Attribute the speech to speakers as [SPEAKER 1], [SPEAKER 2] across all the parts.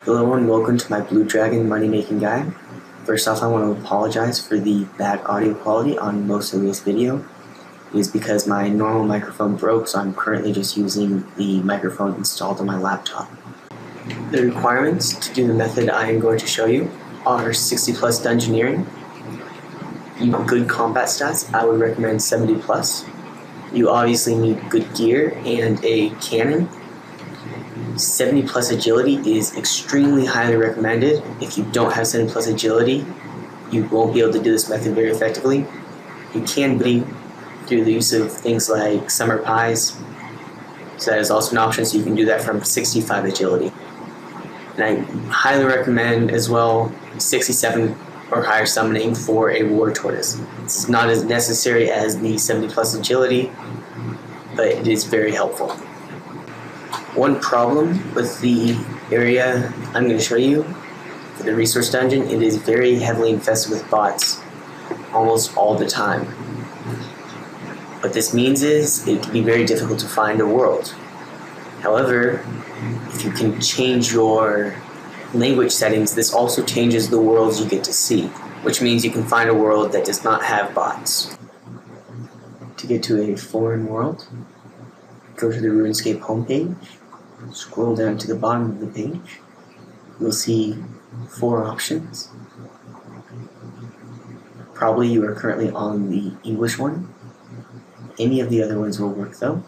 [SPEAKER 1] Hello and welcome to my Blue Dragon money making guide. First off, I want to apologize for the bad audio quality on most of this video. It is because my normal microphone broke, so I'm currently just using the microphone installed on my laptop. The requirements to do the method I am going to show you are 60 plus dungeoneering. You want good combat stats, I would recommend 70 plus. You obviously need good gear and a cannon. 70 plus agility is extremely highly recommended. If you don't have 70 plus agility, you won't be able to do this method very effectively. You can bleed through the use of things like summer pies, so that is also an option, so you can do that from 65 agility. And I highly recommend as well 67 or higher summoning for a war tortoise. It's not as necessary as the 70 plus agility, but it is very helpful. One problem with the area I'm going to show you for the resource dungeon, it is very heavily infested with bots almost all the time. What this means is it can be very difficult to find a world. However, if you can change your language settings, this also changes the worlds you get to see, which means you can find a world that does not have bots. To get to a foreign world, go to the Runescape homepage. Scroll down to the bottom of the page. You'll see 4 options. Probably you are currently on the English one. Any of the other ones will work though.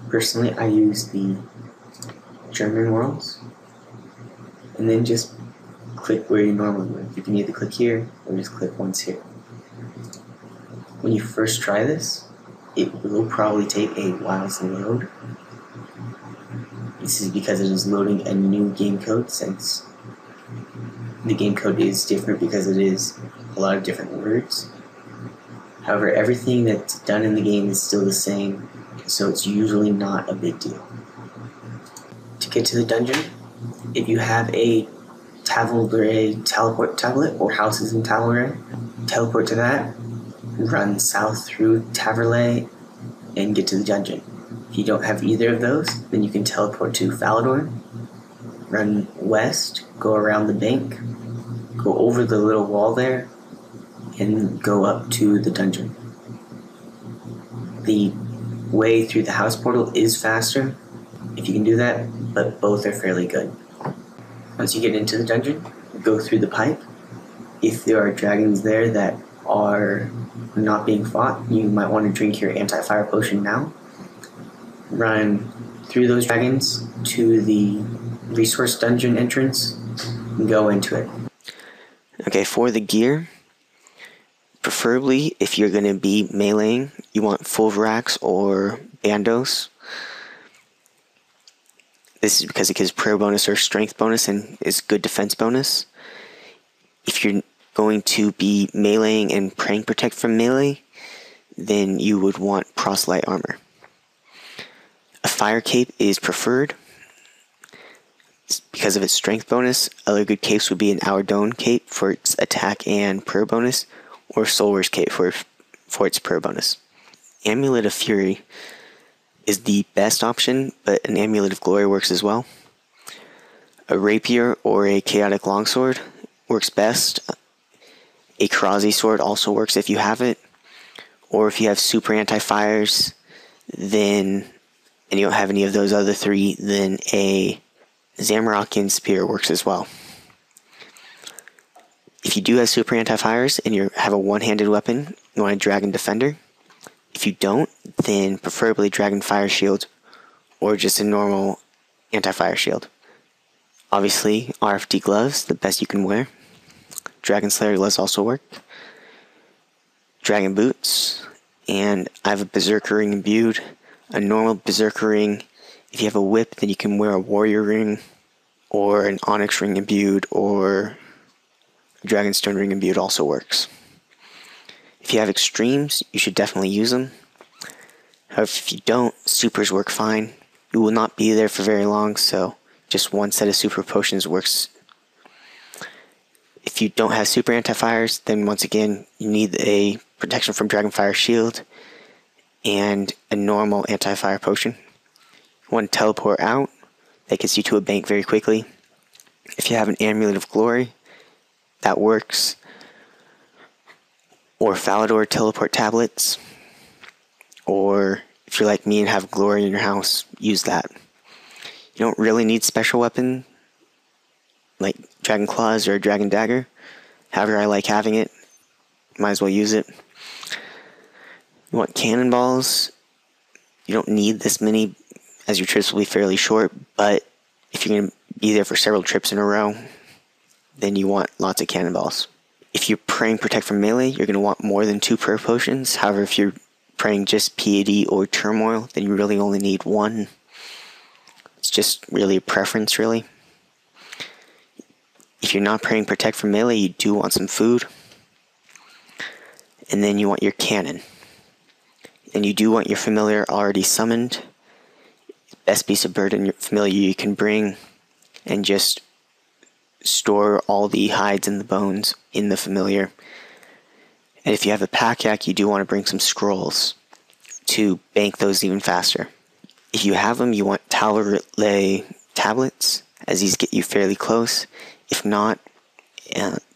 [SPEAKER 1] Personally, I use the German worlds. And then just click where you normally would. If you need to click here, or just click once here. When you first try this, it will probably take a while to load. This is because it is loading a new game code, since the game code is different because it is a lot of different words. However, everything that's done in the game is still the same, so it's usually not a big deal. To get to the dungeon, if you have a teleport tablet or houses in Taverley, teleport to that, run south through Taverley, and get to the dungeon. If you don't have either of those, then you can teleport to Falador, run west, go around the bank, go over the little wall there, and go up to the dungeon. The way through the house portal is faster, if you can do that, but both are fairly good. Once you get into the dungeon, go through the pipe. If there are dragons there that are not being fought, you might want to drink your anti-fire potion now. Run through those dragons to the resource dungeon entrance and go into it. Okay, for the gear, preferably if you're going to be meleeing, you want full racks or bandos. This is because it gives prayer bonus or strength bonus and is good defense bonus. If you're going to be meleeing and praying protect from melee, then you would want proselyte armor. A fire cape is preferred because of its strength bonus. Other good capes would be an Hour cape for its attack and prayer bonus, or Solar's cape for its prayer bonus. Amulet of Fury is the best option, but an Amulet of Glory works as well. A rapier or a chaotic longsword works best. A Karazi sword also works if you have it, or if you have super anti-fires, then and you don't have any of those other 3, then a Zamorakian spear works as well. If you do have super anti-fires and you have a one-handed weapon, you want a Dragon Defender. If you don't, then preferably Dragon Fire Shield or just a normal anti-fire shield. Obviously, RFD gloves, the best you can wear. Dragon Slayer gloves also work. Dragon boots, and I have a Berserker ring imbued. A normal Berserker ring. If you have a whip, then you can wear a Warrior ring, or an Onyx ring imbued, or a Dragonstone ring imbued also works. If you have extremes, you should definitely use them. However, if you don't, supers work fine. You will not be there for very long, so just one set of super potions works. If you don't have super anti-fires, then once again, you need a protection from Dragonfire Shield and a normal anti-fire potion. You want to teleport out that gets you to a bank very quickly. If you have an Amulet of Glory, that works. Or Falador teleport tablets. Or if you're like me and have Glory in your house, use that. You don't really need special weapon like Dragon Claws or Dragon Dagger. However, I like having it. Might as well use it. You want cannonballs. You don't need this many, as your trips will be fairly short, but if you're going to be there for several trips in a row, then you want lots of cannonballs. If you're praying Protect from melee, you're going to want more than 2 prayer potions. However, if you're praying just PAD or Turmoil, then you really only need 1. It's just really a preference, really. If you're not praying Protect from melee, you do want some food. And then you want your cannon. And you do want your familiar already summoned. Best piece of burden familiar you can bring. And just store all the hides and the bones in the familiar. And if you have a pack yak, you do want to bring some scrolls to bank those even faster. If you have them, you want Talorlay tablets, as these get you fairly close. If not,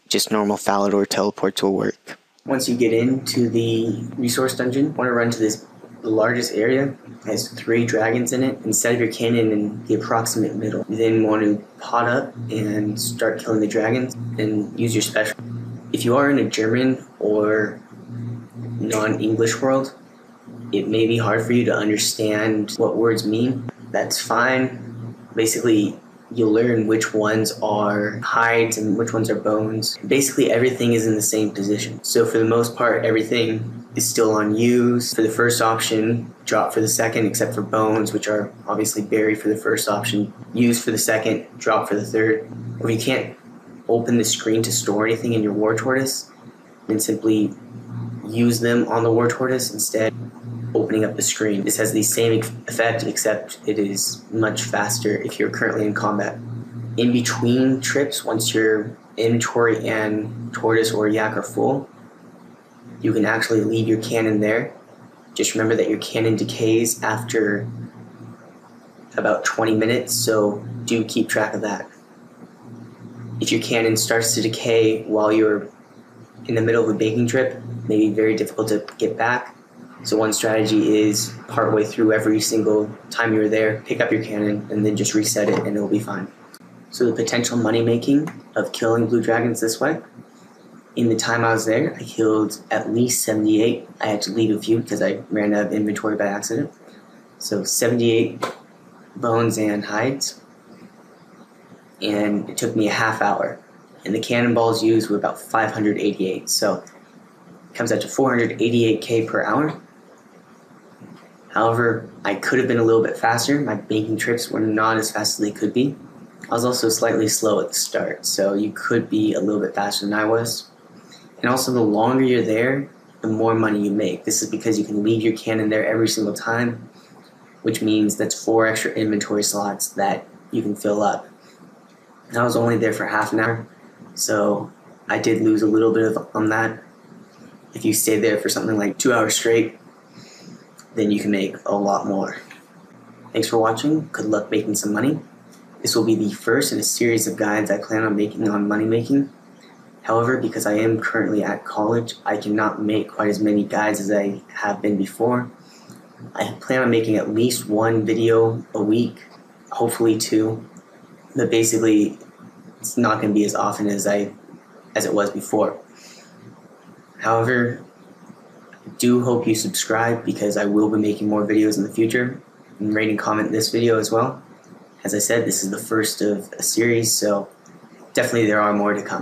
[SPEAKER 1] just normal Falador teleports will work. Once you get into the resource dungeon, you want to run to the largest area. It has 3 dragons in it. And set your cannon in the approximate middle. You then want to pot up and start killing the dragons and use your special. If you are in a German or non-English world, it may be hard for you to understand what words mean. That's fine. Basically, you'll learn which ones are hides and which ones are bones. Basically, everything is in the same position. So for the most part, everything is still on use. For the first option, drop for the second, except for bones, which are obviously buried for the first option. Use for the second, drop for the third. Or if you can't open the screen to store anything in your War Tortoise, then simply use them on the War Tortoise instead opening up the screen. This has the same effect, except it is much faster if you're currently in combat. In between trips, once your inventory and Tortoise or Yak are full, you can actually leave your cannon there. Just remember that your cannon decays after about 20 minutes, so do keep track of that. If your cannon starts to decay while you're in the middle of a baking trip, it may be very difficult to get back. So one strategy is partway through every single time you're there, pick up your cannon and then just reset it and it'll be fine. So the potential money making of killing blue dragons this way, in the time I was there, I killed at least 78. I had to leave a few because I ran out of inventory by accident. So 78 bones and hides. And it took me a half hour. And the cannonballs used were about 588. So it comes out to 488k per hour. However, I could have been a little bit faster. My banking trips were not as fast as they could be. I was also slightly slow at the start, so you could be a little bit faster than I was. And also, the longer you're there, the more money you make. This is because you can leave your cannon there every single time, which means that's 4 extra inventory slots that you can fill up. And I was only there for half an hour, so I did lose a little bit on that. If you stay there for something like 2 hours straight, then you can make a lot more. Thanks for watching. Good luck making some money. This will be the first in a series of guides I plan on making on money making. However, because I am currently at college, I cannot make quite as many guides as I have been before. I plan on making at least 1 video a week, hopefully 2. But basically, it's not going to be as often as it was before. However, I do hope you subscribe because I will be making more videos in the future, and rate and comment this video as well. As I said, this is the first of a series, so definitely there are more to come.